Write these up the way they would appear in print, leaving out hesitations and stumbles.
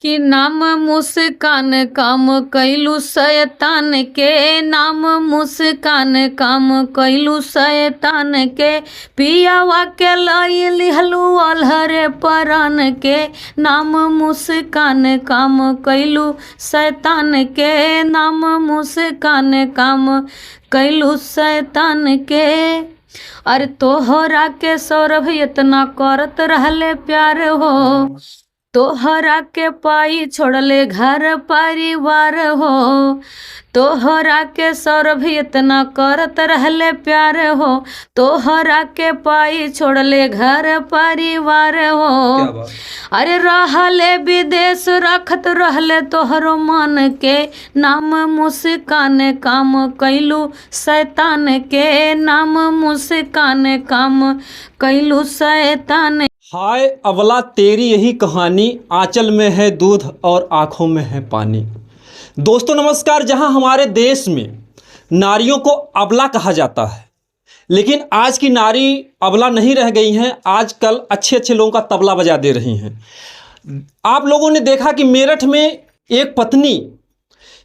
कि नाम मुस्कान काम कैलू शैतान के, नाम मुस्कान काम कैलू शैतान के, पियावा के लई लिहलू अलहरे परान के, नाम मुस्कान काम कैलू शैतान के, नाम मुस्कान काम कैलू शैतान के। अरे तोहरा के सौरभ इतना करत रहले प्यार हो, तोहरा के पाई छोड़ले घर परिवार हो, तोहरा के सौरभ इतना करत रहले प्यार हो, तोहरा के पाई छोड़ले घर परिवार हो। अरे रहले विदेश रखत रहले तोहरो मन के, नाम मुस्कान काम कैलू शैतान के, नाम मुस्कान काम कैलू शैतान। हाय अबला तेरी यही कहानी, आंचल में है दूध और आँखों में है पानी। दोस्तों नमस्कार। जहां हमारे देश में नारियों को अबला कहा जाता है, लेकिन आज की नारी अबला नहीं रह गई हैं। आजकल अच्छे अच्छे लोगों का तबला बजा दे रही हैं। आप लोगों ने देखा कि मेरठ में एक पत्नी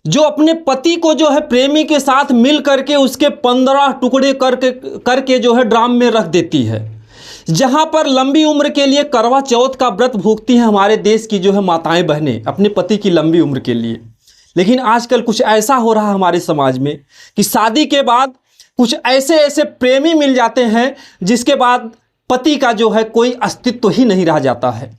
जो अपने पति को जो है प्रेमी के साथ मिल करके उसके 15 टुकड़े करके जो है ड्राम में रख देती है। जहां पर लंबी उम्र के लिए करवा चौथ का व्रत भूखती हैं हमारे देश की जो है माताएं बहनें अपने पति की लंबी उम्र के लिए। लेकिन आजकल कुछ ऐसा हो रहा है हमारे समाज में कि शादी के बाद कुछ ऐसे ऐसे प्रेमी मिल जाते हैं जिसके बाद पति का जो है कोई अस्तित्व ही नहीं रह जाता है।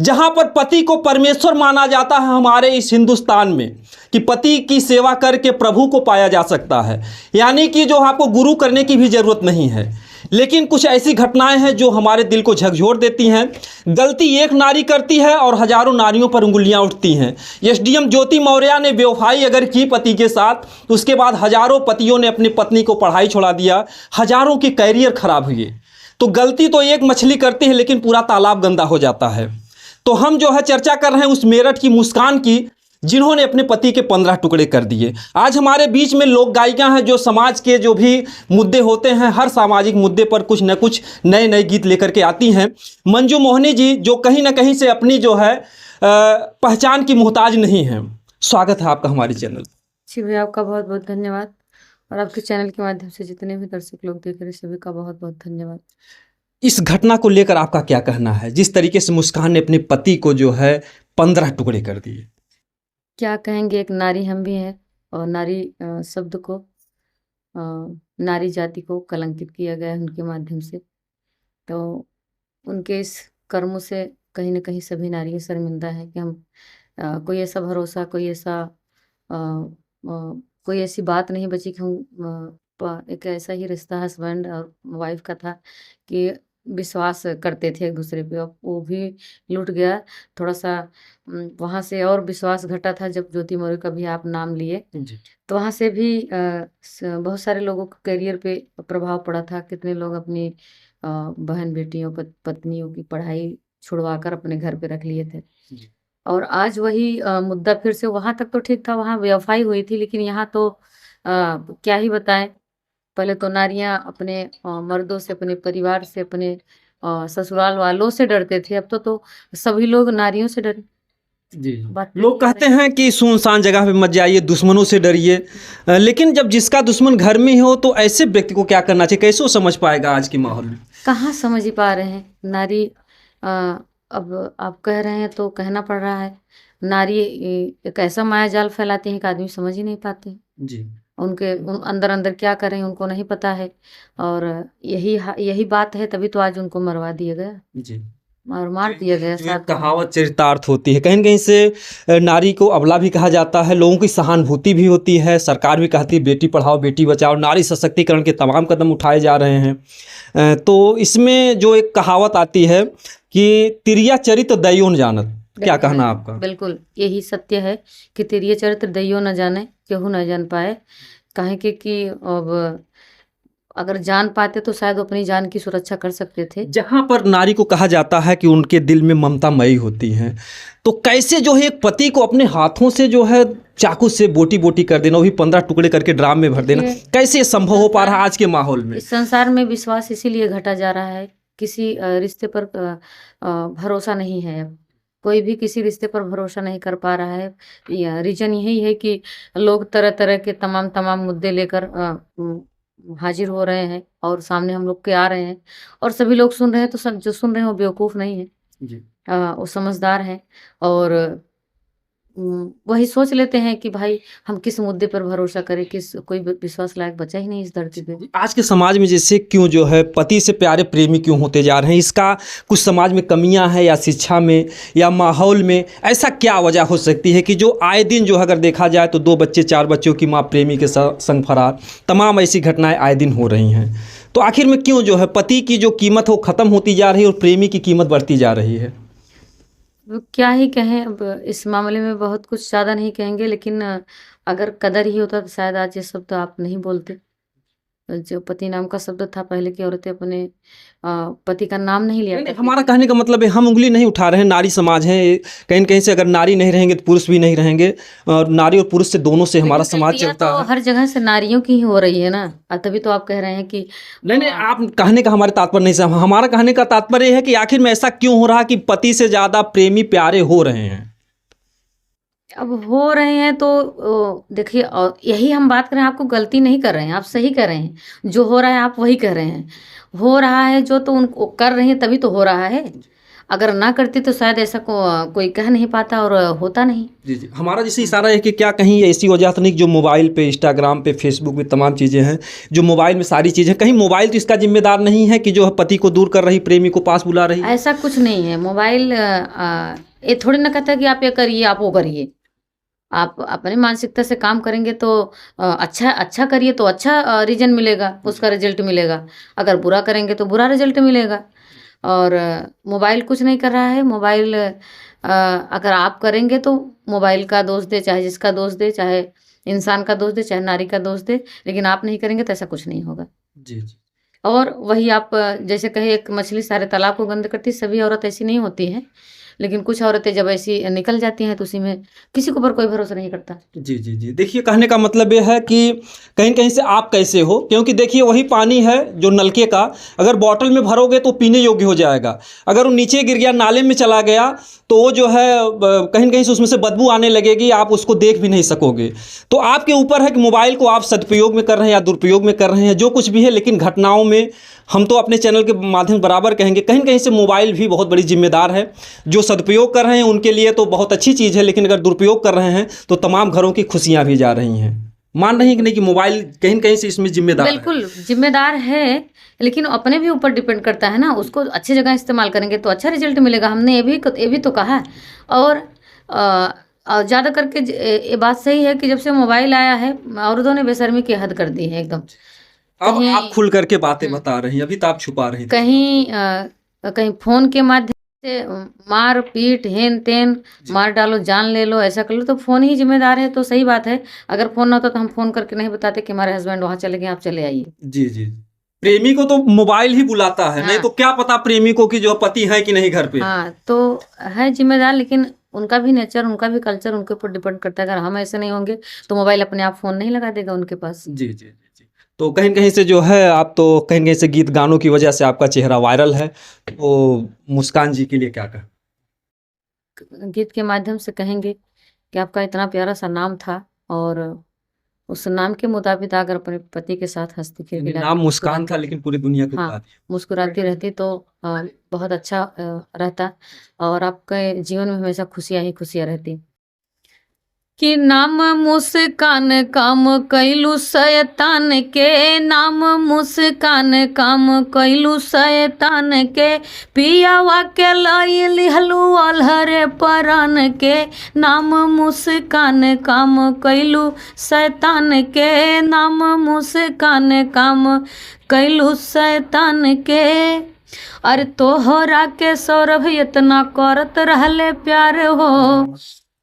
जहां पर पति को परमेश्वर माना जाता है हमारे इस हिंदुस्तान में कि पति की सेवा करके प्रभु को पाया जा सकता है, यानी कि जो आपको गुरु करने की भी ज़रूरत नहीं है। लेकिन कुछ ऐसी घटनाएं हैं जो हमारे दिल को झकझोर देती हैं। गलती एक नारी करती है और हजारों नारियों पर उंगलियां उठती हैं। एसडीएम ज्योति मौर्य ने बेवफाई अगर की पति के साथ तो उसके बाद हजारों पतियों ने अपनी पत्नी को पढ़ाई छोड़ा दिया, हजारों के कैरियर खराब हुए। तो गलती तो एक मछली करती है लेकिन पूरा तालाब गंदा हो जाता है। तो हम जो है चर्चा कर रहे हैं उस मेरठ की मुस्कान की जिन्होंने अपने पति के 15 टुकड़े कर दिए। आज हमारे बीच में लोक गायिका हैं जो समाज के जो भी मुद्दे होते हैं हर सामाजिक मुद्दे पर कुछ न कुछ नए नए गीत लेकर के आती हैं। मंजू मोहनी जी जो कहीं ना कहीं से अपनी जो है पहचान की मोहताज नहीं है। स्वागत है आपका हमारे चैनल। जी भैया आपका बहुत बहुत धन्यवाद, और आपके चैनल के माध्यम से जितने भी दर्शक लोग देख रहे हैं सभी का बहुत बहुत धन्यवाद। इस घटना को लेकर आपका क्या कहना है, जिस तरीके से मुस्कान ने अपने पति को जो है 15 टुकड़े कर दिए? क्या कहेंगे, एक नारी हम भी हैं और नारी शब्द को नारी जाति को कलंकित किया गया है उनके माध्यम से। तो उनके इस कर्मों से कहीं ना कहीं सभी नारियां शर्मिंदा है कि हम कोई ऐसा भरोसा, कोई ऐसा कोई ऐसी बात नहीं बची कि हम एक ऐसा ही रिश्ता हस्बैंड और वाइफ का था कि विश्वास करते थे एक दूसरे पे, अब वो भी लूट गया। थोड़ा सा वहाँ से और विश्वास घटा था जब ज्योति मौर्य का भी आप नाम लिए, तो वहाँ से भी बहुत सारे लोगों के करियर पे प्रभाव पड़ा था। कितने लोग अपनी बहन बेटियों पत्नियों की पढ़ाई छुड़वा कर अपने घर पे रख लिए थे। और आज वही मुद्दा फिर से, वहां तक तो ठीक था, वहां बेवफाई हुई थी, लेकिन यहाँ तो क्या ही बताएं। पहले तो नारियां अपने मर्दों से, अपने परिवार से, अपने ससुराल वालों से डरते थे। अब तो सभी लोग नारियों से डर। जी, लोग कहते हैं कि सुनसान जगह पे मत जाइए, दुश्मनों से डरिए। लेकिन जब जिसका दुश्मन घर में हो तो ऐसे व्यक्ति को क्या करना चाहिए, कैसे वो समझ पाएगा आज के माहौल में? कहाँ समझ ही पा रहे हैं नारी। अब आप कह रहे हैं तो कहना पड़ रहा है। नारी एक ऐसा माया जाल फैलाती है कि आदमी समझ ही नहीं पाते जी। उनके अंदर अंदर क्या करें उनको नहीं पता है। और यही बात है, तभी तो आज उनको मरवा दिया गया जी, और मार दिया गया। जो एक कहावत चरितार्थ होती है, कहीं न कहीं से नारी को अबला भी कहा जाता है। लोगों की सहानुभूति भी होती है। सरकार भी कहती है बेटी पढ़ाओ बेटी बचाओ, नारी सशक्तिकरण के तमाम कदम उठाए जा रहे हैं। तो इसमें जो एक कहावत आती है कि तिरिया चरित्र दैयो न जानत, क्या कहना आपका? बिल्कुल यही सत्य है कि तिरिया चरित्र दैयो न जाने, केहू न जान पाए। काहे के कि अब अगर जान पाते तो शायद अपनी जान की सुरक्षा कर सकते थे। जहाँ पर नारी को कहा जाता है कि उनके दिल में ममता मई होती हैं, तो कैसे जो है एक पति को अपने हाथों से जो है चाकू से बोटी बोटी कर देना, वो भी 15 टुकड़े करके ड्राम में भर देना, कैसे संभव हो पा रहा है आज के माहौल में? इस संसार में विश्वास इसीलिए घटा जा रहा है, किसी रिश्ते पर भरोसा नहीं है। कोई भी किसी रिश्ते पर भरोसा नहीं कर पा रहा है। या रीज़न यही है कि लोग तरह-तरह के तमाम मुद्दे लेकर हाज़िर हो रहे हैं और सामने हम लोग के आ रहे हैं और सभी लोग सुन रहे हैं, तो सब जो सुन रहे हैं वो बेवकूफ़ नहीं है। जी। वो समझदार हैं और वही सोच लेते हैं कि भाई हम किस मुद्दे पर भरोसा करें, कोई विश्वास लायक बचा ही नहीं इस धरती पे। आज के समाज में जैसे क्यों जो है पति से प्यारे प्रेमी क्यों होते जा रहे हैं? इसका कुछ समाज में कमियां हैं या शिक्षा में या माहौल में? ऐसा क्या वजह हो सकती है कि जो आए दिन जो अगर देखा जाए तो 2 बच्चे 4 बच्चों की माँ प्रेमी के संग फरार, तमाम ऐसी घटनाएं आए दिन हो रही हैं। तो आखिर में क्यों जो है पति की जो कीमत हो ख़त्म होती जा रही है और प्रेमी की कीमत बढ़ती जा रही है? अब क्या ही कहें, अब इस मामले में बहुत कुछ ज़्यादा नहीं कहेंगे, लेकिन अगर कदर ही होता तो शायद आज ये शब्द आप नहीं बोलते। जो पति नाम का शब्द था, पहले की औरतें अपने पति का नाम नहीं लिया नहीं, नहीं, करती हमारा थी। कहने का मतलब है हम उंगली नहीं उठा रहे हैं, नारी समाज है, कहीं न कहीं से अगर नारी नहीं रहेंगे तो पुरुष भी नहीं रहेंगे और नारी और पुरुष से दोनों से हमारा लेकिन समाज गलतियाँ चलता तो है। हर जगह से नारियों की ही हो रही है ना। तभी तो आप कह रहे हैं कि नहीं, नहीं, अ, आप कहने का हमारे तात्पर्य नहीं समझ, हमारा कहने का तात्पर्य ये है कि आखिर में ऐसा क्यों हो रहा है कि पति से ज़्यादा प्रेमी प्यारे हो रहे हैं? अब हो रहे हैं तो देखिए, यही हम बात कर रहे हैं, आपको गलती नहीं कर रहे हैं, आप सही कर रहे हैं। जो हो रहा है आप वही कर रहे हैं। हो रहा है जो, तो उनको कर रही हैं तभी तो हो रहा है। अगर ना करती तो शायद ऐसा कोई कह नहीं पाता और होता नहीं। जी, जी। हमारा जैसे इशारा है कि क्या कहीं ऐसी वजह तो नहीं कि जो मोबाइल पे, इंस्टाग्राम पे, फेसबुक पे तमाम चीज़ें हैं, जो मोबाइल में सारी चीज़ें, कहीं मोबाइल तो इसका ज़िम्मेदार नहीं है कि जो है पति को दूर कर रही, प्रेमी को पास बुला रही? ऐसा कुछ नहीं है। मोबाइल ये थोड़ी ना कहता है कि आप ये करिए, आप वो करिए। आप अपनी मानसिकता से काम करेंगे तो अच्छा करिए तो अच्छा रीज़न मिलेगा, उसका रिज़ल्ट मिलेगा। अगर बुरा करेंगे तो बुरा रिज़ल्ट मिलेगा। और मोबाइल कुछ नहीं कर रहा है। मोबाइल अगर आप करेंगे तो मोबाइल का दोष दे, चाहे जिसका दोष दे, चाहे इंसान का दोष दे, चाहे नारी का दोष दे, लेकिन आप नहीं करेंगे तो ऐसा कुछ नहीं होगा। जी, जी। और वही आप जैसे कहे, एक मछली सारे तालाब को गंद करती है, सभी औरत ऐसी नहीं होती हैं। लेकिन कुछ औरतें जब ऐसी निकल जाती हैं तो उसी में किसी के ऊपर कोई भरोसा नहीं करता। जी, जी, जी। देखिए कहने का मतलब ये है कि कहीं न कहीं से आप कैसे हो, क्योंकि देखिए वही पानी है जो नलके का, अगर बॉटल में भरोगे तो पीने योग्य हो जाएगा। अगर वो नीचे गिर गया, नाले में चला गया, तो वो जो है कहीं न कहीं से उसमें से बदबू आने लगेगी, आप उसको देख भी नहीं सकोगे। तो आपके ऊपर है कि मोबाइल को आप सदुपयोग में कर रहे हैं या दुरुपयोग में कर रहे हैं, जो कुछ भी है, लेकिन घटनाओं में हम तो अपने चैनल के माध्यम बराबर कहेंगे, कहीं न कहीं से मोबाइल भी बहुत बड़ी ज़िम्मेदार है। जो सदुपयोग कर रहे हैं उनके लिए तो बहुत अच्छी चीज़ है, लेकिन अगर दुरुपयोग कर रहे हैं तो तमाम घरों की खुशियाँ भी जा रही हैं। मान रही हैं कि नहीं कि मोबाइल कहीं न कहीं से इसमें ज़िम्मेदार है? बिल्कुल, ज़िम्मेदार है, लेकिन अपने भी ऊपर डिपेंड करता है ना। उसको अच्छी जगह इस्तेमाल करेंगे तो अच्छा रिज़ल्ट मिलेगा। हमने ये भी तो कहा है। और ज़्यादा करके ये बात सही है कि जब से मोबाइल आया है, औरतों ने बेशर्मी की हद कर दी है एकदम। अब कहीं आप खुल कर के बातें हुँ। बता रही हैं, अभी तो आप छुपा रही थी। कहीं फ़ोन के माध्यम से मार-पीट, हेन-तेन, मार डालो, जान ले लो, ऐसा कर लो, तो फ़ोन ही ज़िम्मेदार है, तो सही बात है। अगर फ़ोन ना होता तो हम फ़ोन करके नहीं बताते कि हमारे हस्बैंड वहाँ चले गए, आप चले आइए। जी, जी। प्रेमी को तो मोबाइल ही बुलाता है, नहीं हाँ। तो क्या पता प्रेमी को कि जो पति है कि नहीं घर पे। हाँ, तो है ज़िम्मेदार, लेकिन उनका भी नेचर, उनका भी कल्चर उनके ऊपर डिपेंड करता है। अगर हम ऐसे नहीं होंगे तो मोबाइल अपने आप फ़ोन नहीं लगा देगा उनके पास। जी, जी, जी, जी। तो कहीं न कहीं से जो है आप तो कहीं न कहीं से गीत गानों की वजह से आपका चेहरा वायरल है। तो मुस्कान जी के लिए क्या कहें? गीत के माध्यम से कहेंगे कि आपका इतना प्यारा-सा नाम था और उस नाम के मुताबिक अगर अपने पति के साथ हँसती यानी खिलखिलाती नाम मुस्कान था मुस्कुराती, लेकिन पूरी दुनिया को हाँ, बता दिया। मुस्कुराती रहती तो बहुत अच्छा रहता और आपके जीवन में हमेशा खुशियाँ ही खुशियाँ रहती। कि नाम मुस्कान काम कैलू शैतान के, नाम मुस्कान काम कैलू शैतान के, पियावा के लाई लिहलू अलहरे परान के, नाम मुस्कान काम कैलू शैतान के, नाम मुस्कान काम कैलू शैतान के। अरे तोहरा के सौरभ इतना करत रहले प्यार हो,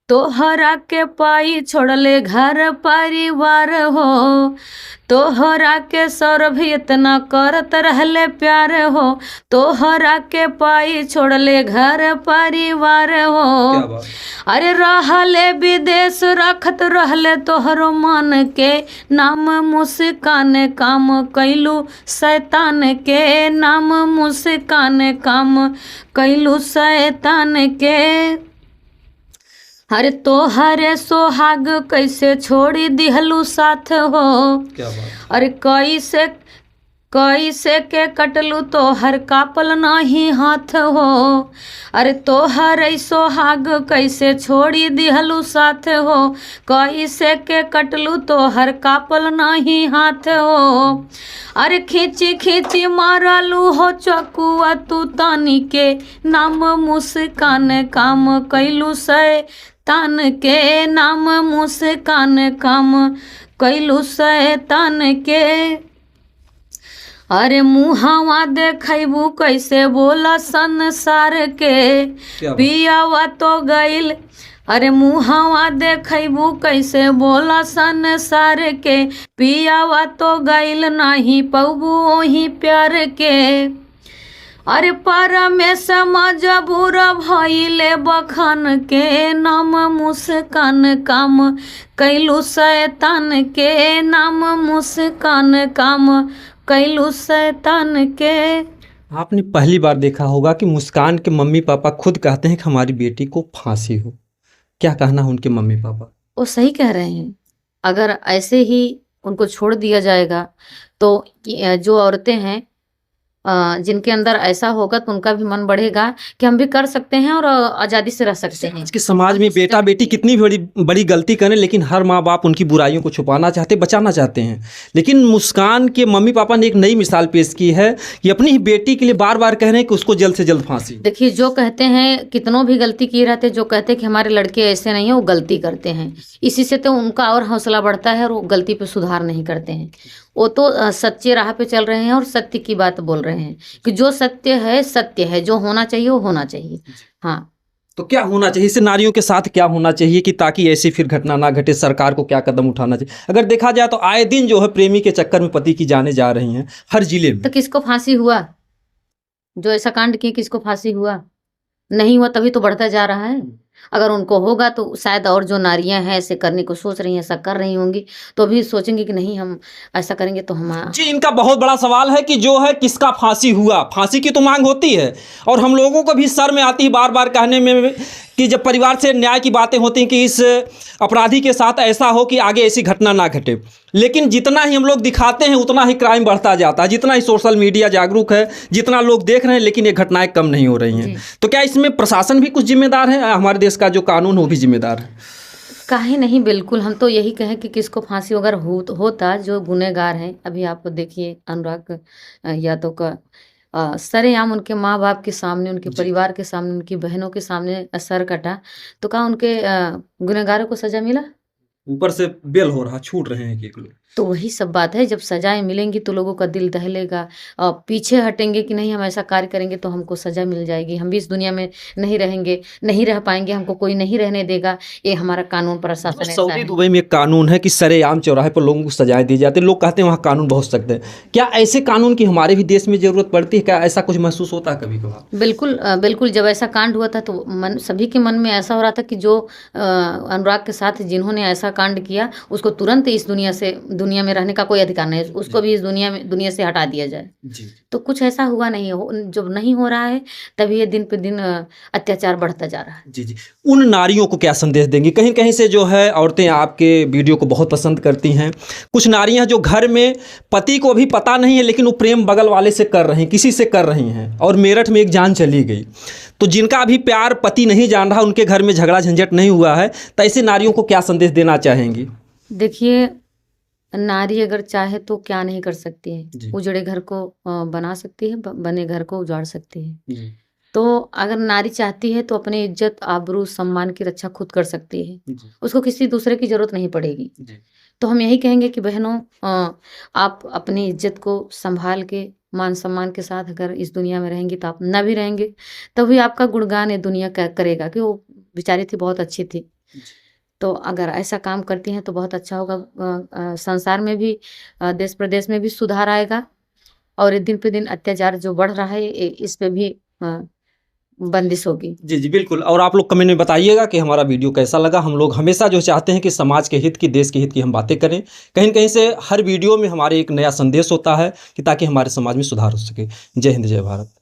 तोहरा के पाई छोड़ले घर परिवार हो, तोहरा के सौरभ इतना करत रहले प्यार हो, तोहरा के पाई छोड़ले घर परिवार हो। क्या बात। अरे रहले विदेश रखत रहले तोहरो मन के, नाम मुस्कान काम कैलू शैतान के, नाम मुस्कान काम कैलू शैतान के। अरे तोहरे सोहाग कैसे छोड़ी दिहलू साथ हो। क्या बात। अरे कैसे कैसे के कटलू तोहर कापल नाही हाथ हो। अरे तोहर सोहाग कैसे छोड़ी दिहलू साथ हो। कैसे के कटलू तोहर कापल नाही हाथ हो। अरे खींची खींची मारलू हो चकुआ तू तानी के नाम मुस्कान काम कैलू से तान के नाम मुस्कान काम कैलू शैतान के। अरे मुहावा देखबू कैसे बोला संसार के पियावा तो गइल। अरे मुहावा देखबू कैसे बोला संसार के पियावा तो गइल नहीं पबू ओही प्यार के। अरे परमेश मजबूर भइले बखान के नाम मुस्कान काम कैलू शैतान के नाम मुस्कान काम कैलू शैतान के। आपने पहली बार देखा होगा कि मुस्कान के मम्मी पापा खुद कहते हैं कि हमारी बेटी को फांसी हो। क्या कहना है उनके मम्मी पापा? वो सही कह रहे हैं। अगर ऐसे ही उनको छोड़ दिया जाएगा तो जो औरतें हैं जिनके अंदर ऐसा होगा तो उनका भी मन बढ़ेगा कि हम भी कर सकते हैं और आज़ादी से रह सकते हैं। आज के समाज में बेटा बेटी कितनी बड़ी बड़ी गलती करें, लेकिन हर माँ बाप उनकी बुराइयों को छुपाना चाहते, बचाना चाहते हैं। लेकिन मुस्कान के मम्मी पापा ने एक नई मिसाल पेश की है कि अपनी ही बेटी के लिए बार बार कह रहे हैं कि उसको जल्द से जल्द फांसी। देखिए, जो कहते हैं कितनों भी गलती किए रहते, जो कहते हैं कि हमारे लड़के ऐसे नहीं है, वो गलती करते हैं। इसी से तो उनका और हौसला बढ़ता है और वो गलती पे सुधार नहीं करते हैं। वो तो सच्चे राह पे चल रहे हैं और सत्य की बात बोल रहे हैं कि जो सत्य है, जो होना चाहिए वो होना चाहिए। हाँ, तो क्या होना चाहिए, इससे नारियों के साथ क्या होना चाहिए कि ताकि ऐसी फिर घटना ना घटे? सरकार को क्या कदम उठाना चाहिए? अगर देखा जाए तो आए दिन जो है प्रेमी के चक्कर में पति की जानें जा रही हैं हर जिले में। तो किसको फांसी हुआ? जो ऐसा कांड किए किसको फांसी हुआ? नहीं हुआ, तभी तो बढ़ता जा रहा है। अगर उनको होगा तो शायद और जो नारियां हैं ऐसे करने को सोच रही हैं, ऐसा कर रही होंगी, तो भी सोचेंगे कि नहीं, हम ऐसा करेंगे तो हम। जी, इनका बहुत बड़ा सवाल है कि जो है किसका फांसी हुआ। फांसी की तो मांग होती है और हम लोगों को भी शर्म आती है बार बार कहने में कि जब परिवार से न्याय की बातें होती हैं कि इस अपराधी के साथ ऐसा हो कि आगे ऐसी घटना ना घटे। लेकिन जितना ही हम लोग दिखाते हैं उतना ही क्राइम बढ़ता जाता है, जितना ही सोशल मीडिया जागरूक है, जितना लोग देख रहे हैं, लेकिन ये घटनाएं कम नहीं हो रही हैं। तो क्या इसमें प्रशासन भी कुछ जिम्मेदार है? हमारे देश का जो कानून वो भी जिम्मेदार है? काहे नहीं, बिल्कुल। हम तो यही कहें कि किसको फांसी अगर होता, जो गुनहगार हैं, अभी आप देखिए अनुराग यादव का सरेआम उनके माँ बाप के सामने, उनके परिवार के सामने, उनकी बहनों के सामने सर कटा, तो क्या उनके गुनहगारों को सजा मिला? ऊपर से बेल हो रहा, छूट रहे हैं एक लोग। तो वही सब बात है, जब सजाएं मिलेंगी तो लोगों का दिल दहलेगा, पीछे हटेंगे कि नहीं, हम ऐसा कार्य करेंगे तो हमको सजा मिल जाएगी, हम भी इस दुनिया में नहीं रहेंगे, नहीं रह पाएंगे, हमको कोई नहीं रहने देगा। ये हमारा कानून प्रशासन ऐसा सऊदी है। दुबई में एक कानून है कि सरेआम चौराहे पर लोगों को सजाएं दी जाती है। लोग कहते हैं वहाँ कानून बहुत सख्त है। क्या ऐसे कानून की हमारे भी देश में ज़रूरत पड़ती है? क्या ऐसा कुछ महसूस होता है कभी कभार? बिल्कुल बिल्कुल। जब ऐसा कांड हुआ था तो सभी के मन में ऐसा हो रहा था कि जो अनुराग के साथ जिन्होंने ऐसा कांड किया उसको तुरंत इस दुनिया में रहने का कोई अधिकार नहीं है, उसको भी इस दुनिया से हटा दिया जाए। जी। तो कुछ ऐसा हुआ नहीं है। जब नहीं हो रहा है तभी ये दिन पे दिन अत्याचार बढ़ता जा रहा है। जी जी। उन नारियों को क्या संदेश देंगी? कहीं कहीं से जो है औरतें आपके वीडियो को बहुत पसंद करती हैं। कुछ नारियां जो घर में पति को अभी पता नहीं है लेकिन वो प्रेम बगल वाले से कर रही हैं, किसी से कर रही हैं, और मेरठ में एक जान चली गई। तो जिनका अभी प्यार पति नहीं जान रहा, उनके घर में झगड़ा झंझट नहीं हुआ है, तो ऐसे नारियों को क्या संदेश देना चाहेंगी? देखिए, नारी अगर चाहे तो क्या नहीं कर सकती जी। है। उजड़े घर को बना सकती है, बने घर को उजाड़ सकती है। जी। तो अगर नारी चाहती है तो अपनी इज्जत, आबरू, सम्मान की रक्षा खुद कर सकती है। जी। उसको किसी दूसरे की जरूरत नहीं पड़ेगी। जी। तो हम यही कहेंगे कि बहनों, आप अपनी इज्जत को संभाल के, मान सम्मान के साथ अगर इस दुनिया में रहेंगी तो आप न भी रहेंगे तभी आपका गुणगान ये दुनिया करेगा कि वो बेचारी थी, बहुत अच्छी थी। तो अगर ऐसा काम करती हैं तो बहुत अच्छा होगा। संसार में भी, देश प्रदेश में भी सुधार आएगा और दिन पे दिन अत्याचार जो बढ़ रहा है इस पे भी बंदिश होगी। जी जी, बिल्कुल। और आप लोग कमेंट में बताइएगा कि हमारा वीडियो कैसा लगा। हम लोग हमेशा जो चाहते हैं कि समाज के हित की, देश के हित की हम बातें करें। कहीं कहीं से हर वीडियो में हमारे एक नया संदेश होता है कि ताकि हमारे समाज में सुधार हो सके। जय हिंद, जय भारत।